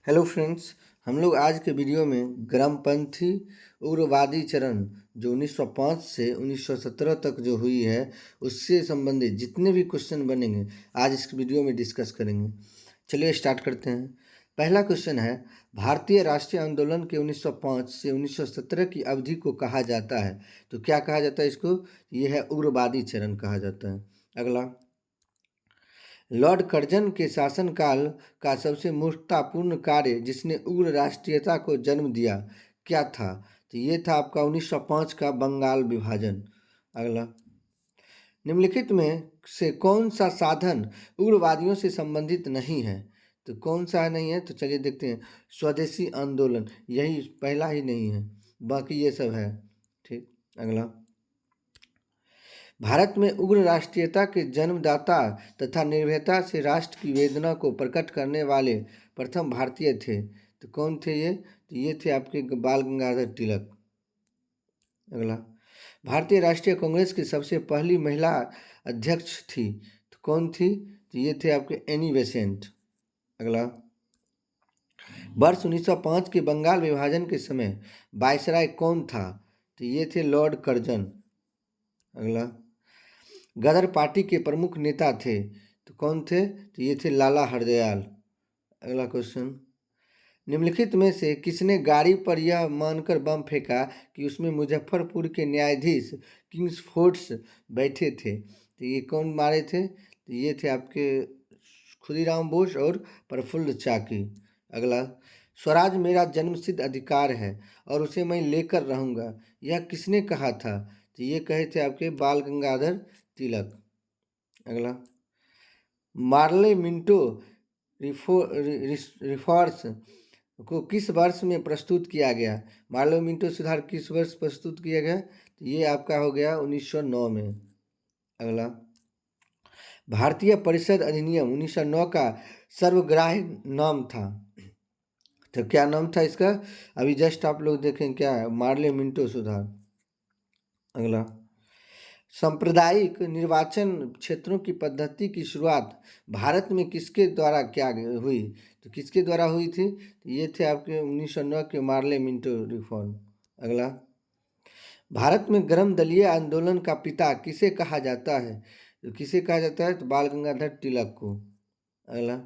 Hello friends, हम लोग आज के वीडियो में ग्रामपंथी उग्रवादी चरण जो 1905 से 1917 तक जो हुई है उससे संबंधित जितने भी क्वेश्चन बनेंगे आज इस वीडियो में डिस्कस करेंगे। चलिए स्टार्ट करते हैं। पहला क्वेश्चन है, भारतीय राष्ट्रीय आंदोलन के 1905 से 1917 की अवधि को कहा जाता है, तो क्या कहा जाता है इसको? ये है उग्रवादी चरण कहा जाता है। अगला, लॉर्ड कर्जन के शासनकाल का सबसे मूर्खतापूर्ण कार्य जिसने उग्र राष्ट्रीयता को जन्म दिया क्या था? तो ये था आपका 1905 का बंगाल विभाजन। अगला, निम्नलिखित में से कौन सा साधन उग्रवादियों से संबंधित नहीं है? तो कौन सा नहीं है? तो चलिए देखते हैं। स्वदेशी आंदोलन, यही पहला ही नहीं है, बाकी ये सब है। ठीक। अगला, भारत में उग्र राष्ट्रीयता के जन्मदाता तथा निर्भयता से राष्ट्र की वेदना को प्रकट करने वाले प्रथम भारतीय थे। तो कौन थे ये? तो ये थे आपके बाल गंगाधर तिलक। अगला, भारतीय राष्ट्रीय कांग्रेस की सबसे पहली महिला अध्यक्ष थी, तो कौन थी? तो ये थे आपके एनी बेसेंट। अगला, वर्ष 1905 के बंगाल विभाजन के समय वायसराय कौन था? तो ये थे लॉर्ड कर्जन। अगला, गदर पार्टी के प्रमुख नेता थे, तो कौन थे? तो ये थे लाला हरदयाल। अगला क्वेश्चन, निम्नलिखित में से किसने गाड़ी पर यह मानकर बम फेंका कि उसमें मुजफ्फरपुर के न्यायाधीश किंग्सफोर्ड्स बैठे थे? तो ये कौन मारे थे? तो ये थे आपके खुदीराम बोस और प्रफुल्ल चाकी। अगला, स्वराज मेरा जन्मसिद्ध अधिकार है और उसे मैं लेकर रहूँगा, यह किसने कहा था? तो ये कहे थे आपके बाल गंगाधर तिलक। अगला, मार्ले मिंटो रिफॉर्म्स को किस वर्ष में प्रस्तुत किया गया? मार्ले मिंटो सुधार किस वर्ष प्रस्तुत किया गया? तो ये आपका हो गया 1909 में। अगला, भारतीय परिषद अधिनियम 1909 का सर्वग्राही नाम था, तो क्या नाम था इसका? अभी जस्ट आप लोग देखें क्या है, मार्ले मिंटो सुधार। अगला, सांप्रदायिक निर्वाचन क्षेत्रों की पद्धति की शुरुआत भारत में किसके द्वारा क्या हुई? तो किसके द्वारा हुई थी? तो ये थे आपके 1909 के मार्ले मिंटो रिफॉर्म। अगला, भारत में गर्म दलीय आंदोलन का पिता किसे कहा जाता है? तो किसे कहा जाता है? तो बाल गंगाधर तिलक को। अगला,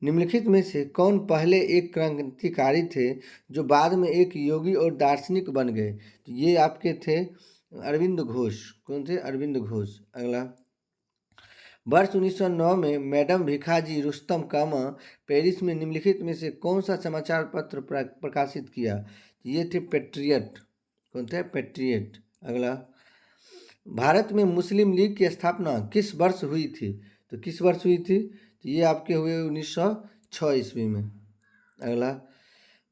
निम्नलिखित में से कौन पहले एक क्रांतिकारी थे जो बाद में एक योगी और दार्शनिक बन गए? तो ये आपके थे अरविंद घोष। कौन थे? अरविंद घोष। अगला, वर्ष 1909 में मैडम भिखाजी रुस्तम कामा पेरिस में निम्नलिखित में से कौन सा समाचार पत्र प्रकाशित किया? ये थे पेट्रियट। कौन थे? पेट्रियट। अगला, भारत में मुस्लिम लीग की स्थापना किस वर्ष हुई थी? तो किस वर्ष हुई थी? तो ये आपके हुए 1906 ईस्वी में। अगला,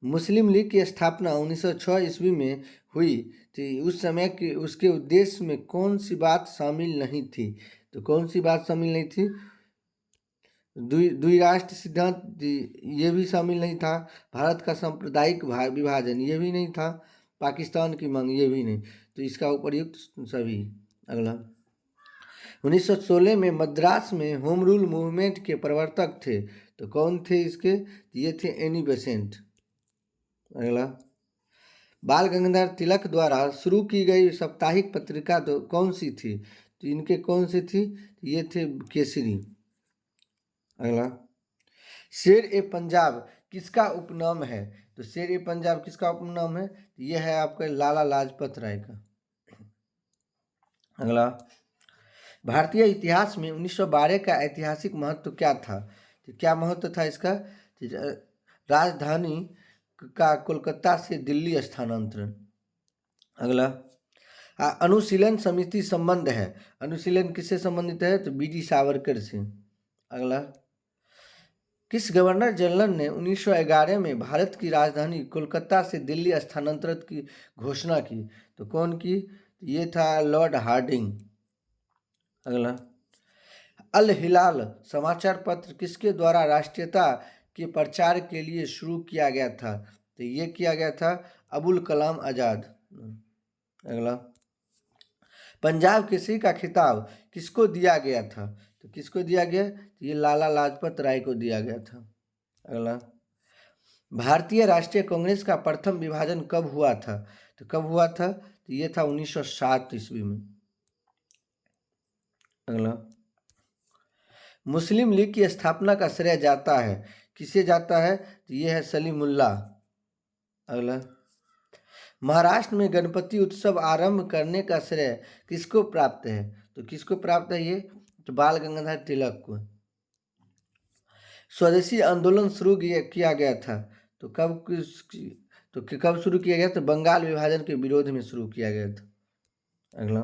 मुस्लिम लीग की स्थापना 1906 ईस्वी में हुई थी, उस समय के उसके उद्देश्य में कौन सी बात शामिल नहीं थी? तो कौन सी बात शामिल नहीं थी? द्विराष्ट्र सिद्धांत ये भी शामिल नहीं था, भारत का सांप्रदायिक विभाजन ये भी नहीं था, पाकिस्तान की मांग ये भी नहीं, तो इसका उपर्युक्त सभी। अगला, 1916 में मद्रास में होम रूल मूवमेंट के प्रवर्तक थे, तो कौन थे इसके? ये थे एनी बेसेंट। अगला, बाल गंगाधर तिलक द्वारा शुरू की गई साप्ताहिक पत्रिका तो कौन सी थी? तो इनके कौन सी थी? ये थे केसरी। अगला, शेर ए पंजाब किसका उपनाम है? तो शेर ए पंजाब किसका उपनाम है? तो ये है आपका लाला लाजपत राय का। अगला, भारतीय इतिहास में 1912 का ऐतिहासिक महत्व क्या था? तो क्या महत्व था इसका? राजधानी का कोलकाता से दिल्ली स्थानांतरण। अगला, अनुशीलन समिति संबंध है, अनुशीलन किससे संबंधित है? तो बीडी सावरकर से। अगला, किस गवर्नर जनरल ने 1911 में भारत की राजधानी कोलकाता से दिल्ली स्थानांतरित की घोषणा की? तो कौन की? ये था लॉर्ड हार्डिंग। अगला, अल हिलाल समाचार पत्र किसके द्वारा राष्ट्रीयता के प्रचार के लिए शुरू किया गया था? तो ये किया गया था अबुल कलाम आज़ाद। अगला, पंजाब केसरी का खिताब किसको दिया गया था? तो किसको दिया गया? तो ये लाला लाजपत राय को दिया गया था। अगला, भारतीय राष्ट्रीय कांग्रेस का प्रथम विभाजन कब हुआ था? तो कब हुआ था? तो ये था 1907 ईस्वी में। अगला, मुस्लिम लीग की स्थापना का श्रेय जाता है, किसे जाता है? तो ये है सलीमुल्लाह। अगला, महाराष्ट्र में गणपति उत्सव आरंभ करने का श्रेय किसको प्राप्त है? तो किसको प्राप्त है ये? तो बाल गंगाधर तिलक को। स्वदेशी आंदोलन शुरू किया गया था, तो कब शुरू किया गया? तो बंगाल विभाजन के विरोध में शुरू किया गया था। अगला,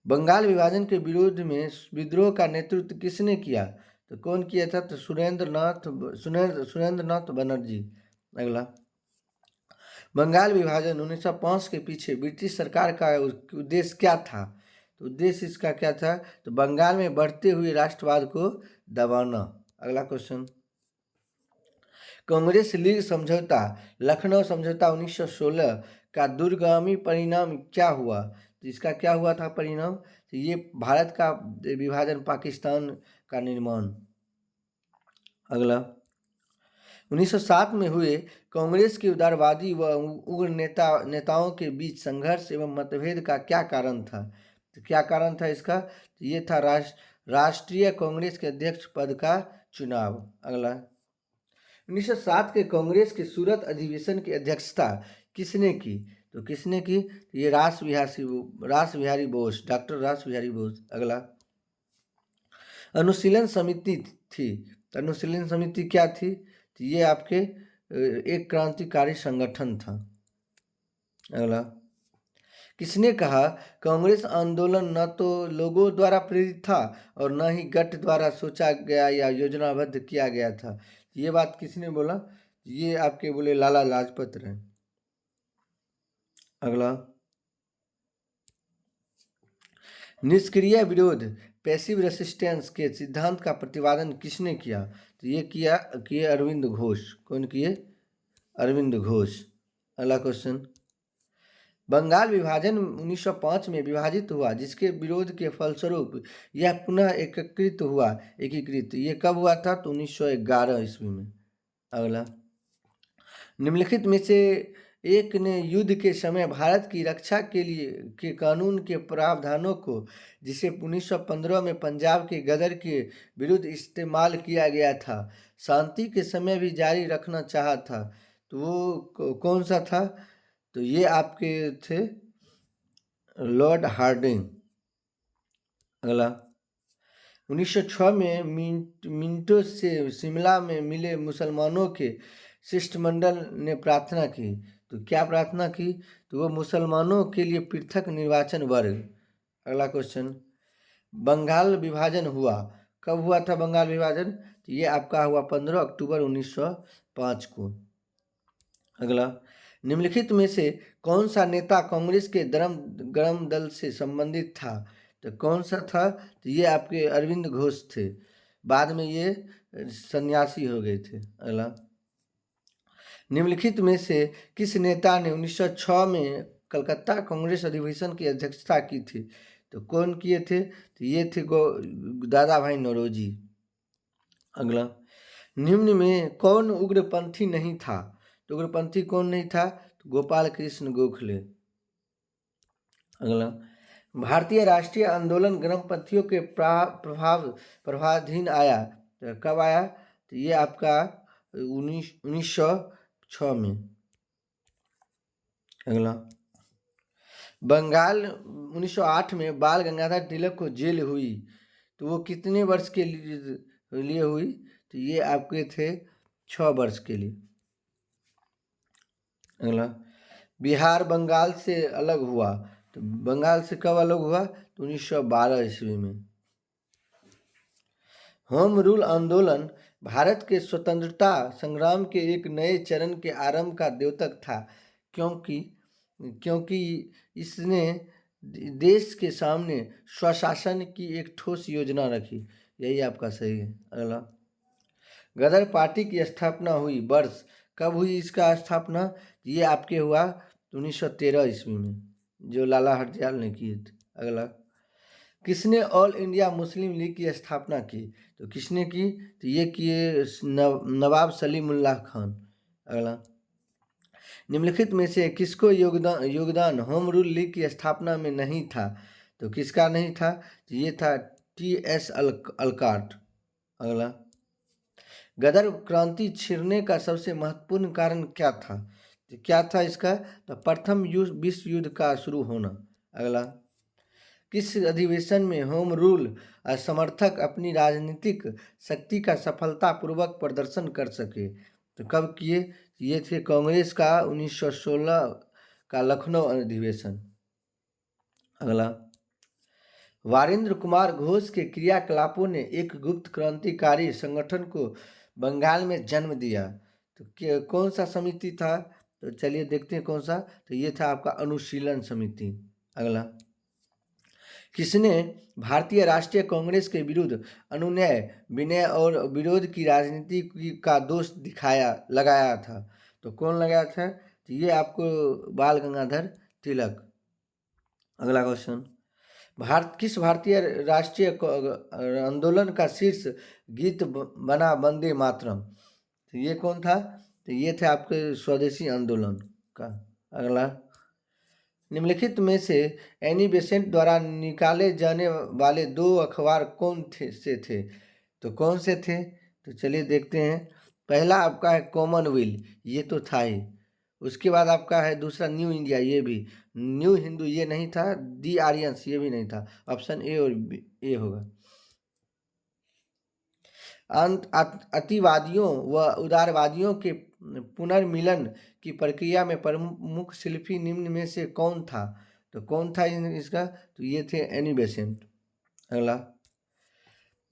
बंगाल विभाजन के विरोध में विद्रोह का नेतृत्व किसने किया? तो कौन किया था? तो सुरेंद्र नाथ बनर्जी। अगला, बंगाल विभाजन 1905 के पीछे ब्रिटिश सरकार का उद्देश्य क्या था? तो उद्देश्य इसका क्या था? तो बंगाल में बढ़ते हुए राष्ट्रवाद को दबाना। अगला क्वेश्चन, कांग्रेस लीग समझौता, लखनऊ समझौता 1916 का दूरगामी परिणाम क्या हुआ? तो इसका क्या हुआ था परिणाम? तो ये भारत का विभाजन, पाकिस्तान का निर्माण। अगला, 1907 में हुए कांग्रेस के उदारवादी व उग्र नेताओं के बीच संघर्ष एवं मतभेद का क्या कारण था? तो क्या कारण था इसका? तो ये था राष्ट्रीय कांग्रेस के अध्यक्ष पद का चुनाव। अगला, 1907 के कांग्रेस के सूरत अधिवेशन की अध्यक्षता किसने की? तो किसने की? ये रास बिहारी बोस, डॉक्टर रास बिहारी बोस। अगला, अनुशीलन समिति थी, अनुशीलन समिति क्या थी? तो ये आपके एक क्रांतिकारी संगठन था। अगला, किसने कहा कांग्रेस आंदोलन न तो लोगों द्वारा प्रेरित था और न ही गठ द्वारा सोचा गया या योजनाबद्ध किया गया था? ये बात किसने बोला? ये आपके बोले लाला लाजपत राय। अगला, निष्क्रिय विरोध, पैसिव रेसिस्टेंस के सिद्धांत का प्रतिपादन किसने किया? तो ये किए अरविंद घोष। कौन किए? अरविंद घोष। अगला क्वेश्चन, बंगाल विभाजन 1905 में विभाजित हुआ, जिसके विरोध के फलस्वरूप यह पुनः एकीकृत ये कब हुआ था? तो 1911 ईस्वी में। अगला, निम्नलिखित में से एक ने युद्ध के समय भारत की रक्षा के लिए के कानून के प्रावधानों को, जिसे 1915 में पंजाब के गदर के विरुद्ध इस्तेमाल किया गया था, शांति के समय भी जारी रखना चाहा था, तो वो कौन सा था? तो ये आपके थे लॉर्ड हार्डिंग। अगला, 1906 में मिंटो से शिमला में मिले मुसलमानों के शिष्टमंडल ने प्रार्थना की, तो क्या प्रार्थना की? तो वो मुसलमानों के लिए पृथक निर्वाचन वर्ग। अगला क्वेश्चन, बंगाल विभाजन हुआ, कब हुआ था बंगाल विभाजन? तो ये आपका हुआ 15 अक्टूबर 1905 को। अगला, निम्नलिखित में से कौन सा नेता कांग्रेस के गरम दल से संबंधित था? तो कौन सा था? तो ये आपके अरविंद घोष थे, बाद में ये सन्यासी हो गए थे। अगला, निम्नलिखित में से किस नेता ने 1906 में कलकत्ता कांग्रेस अधिवेशन की अध्यक्षता की थी? तो कौन किए थे? तो ये थे दादा भाई नौरोजी। अगला, निम्न में कौन उग्रपंथी नहीं था? तो उग्रपंथी कौन नहीं था? तो गोपाल कृष्ण गोखले। अगला, भारतीय राष्ट्रीय आंदोलन गरमपंथियों के प्रभावाधीन आया, तो कब आया? तो ये आपका 1906 में। अगला, बंगाल 1908 में बाल गंगाधर तिलक को जेल हुई, तो वो कितने वर्ष के लिए हुई? तो ये आपके थे 6 वर्ष के लिए। अगला, बिहार बंगाल से अलग हुआ, तो बंगाल से कब अलग हुआ? तो 1912 ईस्वी में। होम रूल आंदोलन भारत के स्वतंत्रता संग्राम के एक नए चरण के आरंभ का द्योतक था, क्योंकि इसने देश के सामने स्वशासन की एक ठोस योजना रखी। यही आपका सही है। अगला, गदर पार्टी की स्थापना हुई वर्ष, कब हुई इसका स्थापना? ये आपके हुआ 1913 ईस्वी में, जो लाला हरदयाल ने किए थे। अगला, किसने ऑल इंडिया मुस्लिम लीग की स्थापना की? तो किसने की? तो ये किए नवाब सलीमुल्लाह खान। अगला, निम्नलिखित में से किसको योगदान होम रूल लीग की स्थापना में नहीं था? तो किसका नहीं था? तो ये था टी.एस. अलकाट। अगला, गदर क्रांति छिड़ने का सबसे महत्वपूर्ण कारण क्या था? तो क्या था इसका? तो प्रथम विश्व युद्ध का शुरू होना। अगला, किस अधिवेशन में होम रूल समर्थक अपनी राजनीतिक शक्ति का सफलतापूर्वक प्रदर्शन कर सके? तो कब किए? ये थे कांग्रेस का 1916 का लखनऊ अधिवेशन। अगला, वारिंद्र कुमार घोष के क्रियाकलापों ने एक गुप्त क्रांतिकारी संगठन को बंगाल में जन्म दिया। तो कौन सा समिति था? तो चलिए देखते हैं कौन सा। तो ये था आपका अनुशीलन समिति। अगला, किसने भारतीय राष्ट्रीय कांग्रेस के विरुद्ध अनुनय विनय और विरोध की राजनीति का दोष लगाया था? तो कौन लगाया था? तो ये आपको बाल गंगाधर तिलक। अगला क्वेश्चन, किस भारतीय राष्ट्रीय आंदोलन का शीर्ष गीत बना वंदे मातरम? तो ये कौन था? तो ये थे आपके स्वदेशी आंदोलन का। अगला, निम्नलिखित में से एनी बेसेंट द्वारा निकाले जाने वाले 2 अखबार कौन थे? तो कौन से थे? तो चलिए देखते हैं। पहला आपका है कॉमनवेल्थ, ये तो था ही। उसके बाद आपका है दूसरा न्यू इंडिया, ये भी। न्यू हिंदू ये नहीं था। दी आर्यंस ये भी नहीं था। ऑप्शन ए और ए होगा। अतिवादियों व उदारवादियों के पुनर्मिलन की प्रक्रिया में प्रमुख शिल्पी निम्न में से कौन था? तो कौन था इसका? तो ये थे एनी बेसेंट। अगला,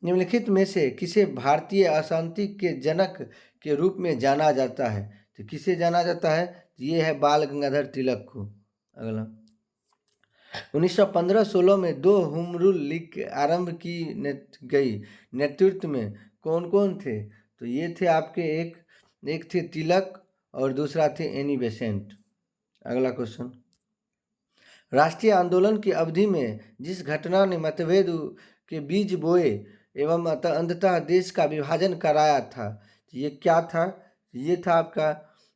निम्नलिखित में से किसे भारतीय अशांति के जनक के रूप में जाना जाता है? तो किसे जाना जाता है? तो ये है बाल गंगाधर तिलक को। अगला, 1915-16 में 2 होम रूल लीग आरंभ की गई। नेतृत्व में कौन कौन थे? तो ये थे आपके एक थे तिलक और दूसरा थे एनी बेसेंट। अगला क्वेश्चन, राष्ट्रीय आंदोलन की अवधि में जिस घटना ने मतभेद के बीज बोए एवं अंततः देश का विभाजन कराया था, ये क्या था? ये था आपका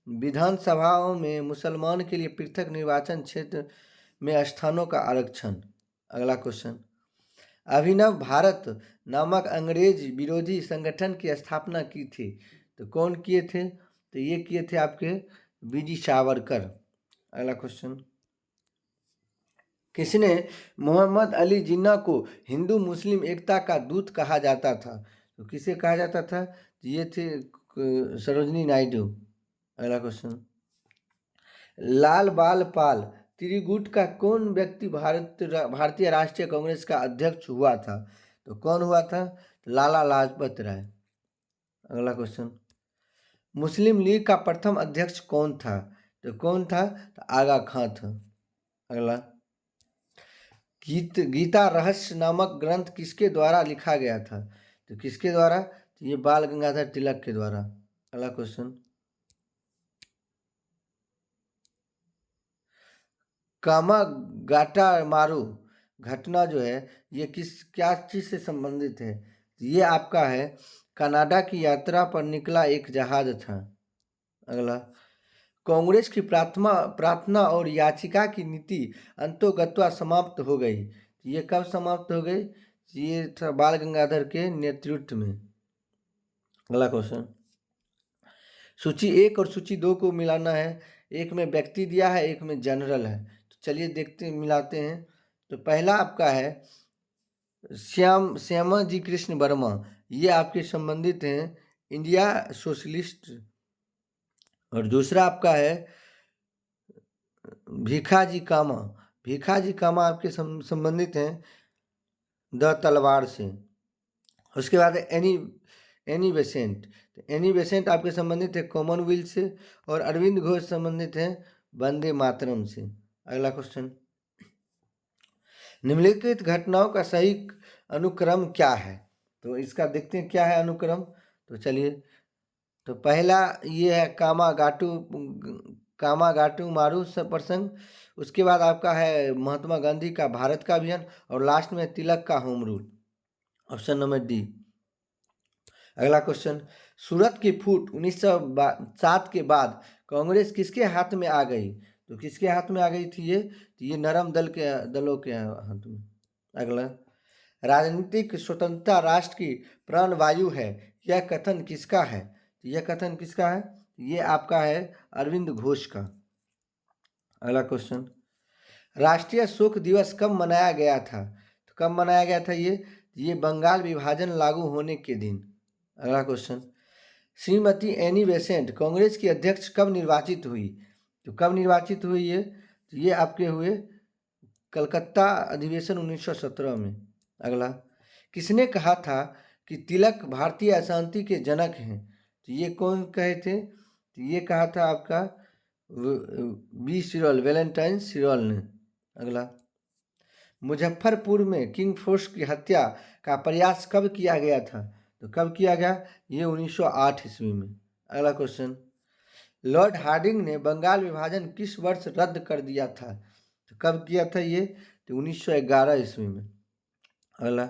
विधानसभाओं में मुसलमान के लिए पृथक निर्वाचन क्षेत्र में स्थानों का आरक्षण। अगला क्वेश्चन, अभिनव भारत नामक अंग्रेज विरोधी संगठन की स्थापना की थी। तो कौन किए थे? तो ये किए थे आपके वी.जी. सावरकर। अगला क्वेश्चन, किसने मोहम्मद अली जिन्ना को हिंदू मुस्लिम एकता का दूत कहा जाता था? तो किसे कहा जाता था? ये थे सरोजनी नायडू। अगला क्वेश्चन, लाल बाल पाल त्रिगुट का कौन व्यक्ति भारतीय राष्ट्रीय कांग्रेस का अध्यक्ष हुआ था? तो कौन हुआ था? लाला लाजपत राय। अगला क्वेश्चन, मुस्लिम लीग का प्रथम अध्यक्ष कौन था? तो कौन था? तो आगा खां था। अगला, गीता रहस्य नामक ग्रंथ किसके द्वारा लिखा गया था? तो किसके द्वारा? तो ये बाल गंगाधर तिलक के द्वारा। अगला क्वेश्चन, कामागाटा मारू घटना जो है ये क्या चीज से संबंधित है? ये आपका है कनाडा की यात्रा पर निकला एक जहाज था। अगला, कांग्रेस की प्रार्थना और याचिका की नीति अंतोगत्वा समाप्त हो गई। ये कब समाप्त हो गई? ये था बाल गंगाधर के नेतृत्व में। अगला क्वेश्चन, सूची 1 और सूची 2 को मिलाना है। एक में व्यक्ति दिया है, एक में जनरल है। तो चलिए देखते मिलाते हैं। तो पहला आपका है श्यामाजी कृष्ण वर्मा, ये आपके संबंधित हैं इंडिया सोशलिस्ट। और दूसरा आपका है भीखाजी कामा आपके संबंधित हैं द तलवार से। उसके बाद एनी बेसेंट। तो एनी बेसेंट आपके संबंधित है कॉमनवेल्थ से। और अरविंद घोष संबंधित हैं वंदे मातरम से। अगला क्वेश्चन, निम्नलिखित घटनाओं का सही अनुक्रम क्या है? तो इसका देखते हैं क्या है अनुक्रम। तो चलिए, तो पहला ये है कामागाटू मारू प्रसंग। उसके बाद आपका है महात्मा गांधी का भारत का अभियान, और लास्ट में तिलक का home rule, option number D. अगला क्वेश्चन, सूरत की फूट 1907 के बाद कांग्रेस किसके हाथ में आ गई? तो किसके हाथ में आ गई थी ये? तो ये नरम दलों के हाथ में। अगला, राजनीतिक स्वतंत्रता राष्ट्र की प्राण वायु है, यह कथन किसका है? तो यह कथन किसका है? ये आपका है अरविंद घोष का। अगला क्वेश्चन, राष्ट्रीय शोक दिवस कब मनाया गया था? तो कब मनाया गया था ये बंगाल विभाजन लागू होने के दिन। अगला question, Shrimati Annie Besant Congress की अध्यक्ष कब निर्वाचित हुई? तो कब निर्वाचित हुई ये? तो ये आपके हुए कलकत्ता अधिवेशन 1917 में। अगला, किसने कहा था कि तिलक भारतीय अशांति के जनक हैं? तो ये कौन कहे थे? तो ये कहा था आपका बी सिरोल, वैलेंटाइन सिरोल ने। अगला, मुजफ्फरपुर में किंग फोर्स की हत्या का प्रयास कब किया गया था? तो कब किया गया? ये 1908 ईस्वी में। अगला क्वेश्चन, लॉर्ड हार्डिंग ने बंगाल विभाजन किस वर्ष रद्द कर दिया था? तो कब किया था ये? तो 1911 ईस्वी में। अगला,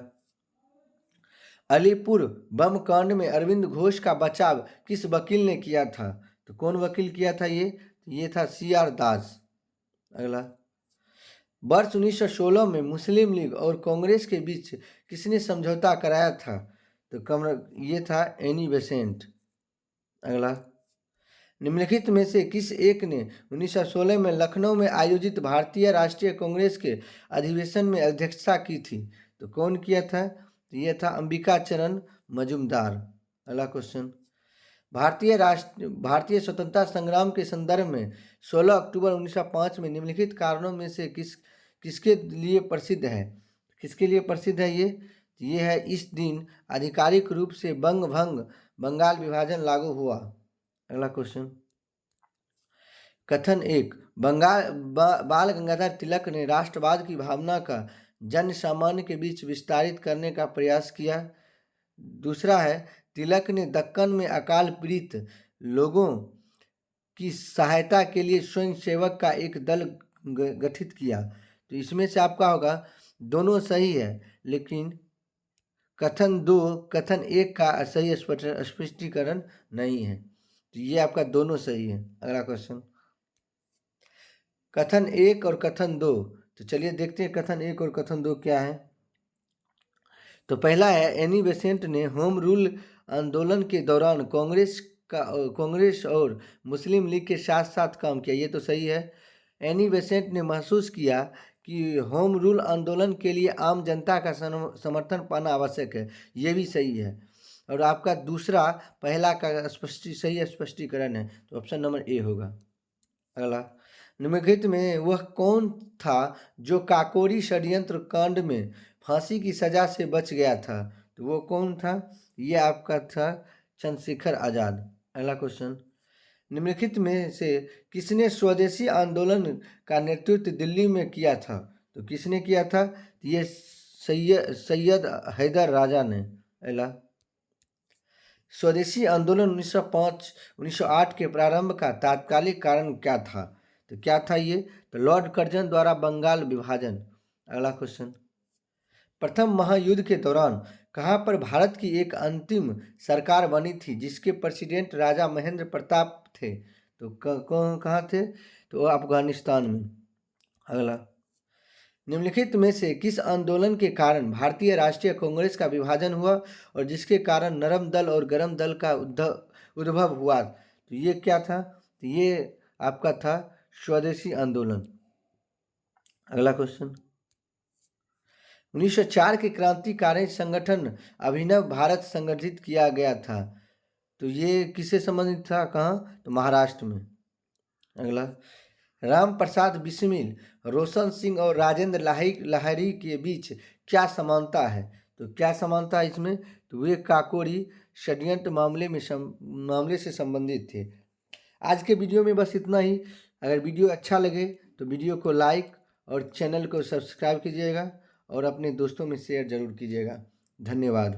अलीपुर बम कांड में अरविंद घोष का बचाव किस वकील ने किया था? तो कौन वकील किया था ये था CR दास। अगला, वर्ष 1916 में मुस्लिम लीग और कांग्रेस के बीच किसने समझौता कराया था? तो ये था एनी बेसेंट। अगला, निम्नलिखित में से किस एक ने 1916 में लखनऊ में आयोजित भारतीय राष्ट्रीय कांग्रेस के अधिवेशन में अध्यक्षता की थी? तो कौन किया था? तो ये था अंबिका चरण मजूमदार। अगला क्वेश्चन, भारतीय स्वतंत्रता संग्राम के संदर्भ में 16 अक्टूबर 1905 में निम्नलिखित कारणों में से किसके लिए प्रसिद्ध है? किसके लिए प्रसिद्ध है ये है, इस दिन आधिकारिक रूप से बंगाल विभाजन लागू हुआ। अगला क्वेश्चन, कथन 1, बाल गंगाधर तिलक ने राष्ट्रवाद की भावना का जन सामान्य के बीच विस्तारित करने का प्रयास किया। दूसरा है, तिलक ने दक्कन में अकाल पीड़ित लोगों की सहायता के लिए स्वयंसेवक का एक दल गठित किया। तो इसमें से आपका होगा दोनों सही है, लेकिन कथन 1 का सही स्पष्टीकरण नहीं है। तो ये आपका दोनों सही है। अगला क्वेश्चन, कथन 1 और कथन 2। तो चलिए देखते हैं कथन 1 और कथन 2 क्या है। तो पहला है, एनी बेसेंट ने होम रूल आंदोलन के दौरान कांग्रेस और मुस्लिम लीग के साथ साथ काम किया। ये तो सही है। एनी बेसेंट ने महसूस किया कि होम रूल आंदोलन के लिए आम जनता का समर्थन पाना आवश्यक है। ये भी सही है। और आपका दूसरा पहला का सही स्पष्टीकरण है, तो ऑप्शन नंबर ए होगा। अगला, निम्नलिखित में वह कौन था जो काकोरी षड्यंत्र कांड में फांसी की सजा से बच गया था? तो वो कौन था? ये आपका था चंद्रशेखर आजाद। अगला क्वेश्चन, निम्नलिखित में से किसने स्वदेशी आंदोलन का नेतृत्व दिल्ली में किया था? तो किसने किया था? ये सैयद हैदर राजा ने। अगला, स्वदेशी आंदोलन 1908 के प्रारंभ का तात्कालिक कारण क्या था? तो क्या था ये? तो लॉर्ड कर्जन द्वारा बंगाल विभाजन। अगला क्वेश्चन, प्रथम महायुद्ध के दौरान कहाँ पर भारत की एक अंतिम सरकार बनी थी जिसके प्रेसिडेंट राजा महेंद्र प्रताप थे? तो कहाँ थे? तो अफगानिस्तान में। अगला, निम्नलिखित में से किस आंदोलन के कारण भारतीय राष्ट्रीय कांग्रेस का विभाजन हुआ और जिसके कारण नरम दल और गरम दल का उद्भव हुआ? तो ये क्या था? तो ये आपका था स्वदेशी आंदोलन। अगला क्वेश्चन, 1904 के क्रांतिकारी संगठन अभिनव भारत संगठित किया गया था। तो ये किससे संबंधित था? कहाँ? तो महाराष्ट्र में। अगला, राम प्रसाद बिस्मिल, रोशन सिंह और राजेंद्र लाहिड़ी के बीच क्या समानता है? तो क्या समानता है इसमें? तो वे काकोरी षड्यंत्र मामले से संबंधित थे। आज के वीडियो में बस इतना ही। अगर वीडियो अच्छा लगे तो वीडियो को लाइक और चैनल को सब्सक्राइब कीजिएगा और अपने दोस्तों में शेयर जरूर कीजिएगा। धन्यवाद।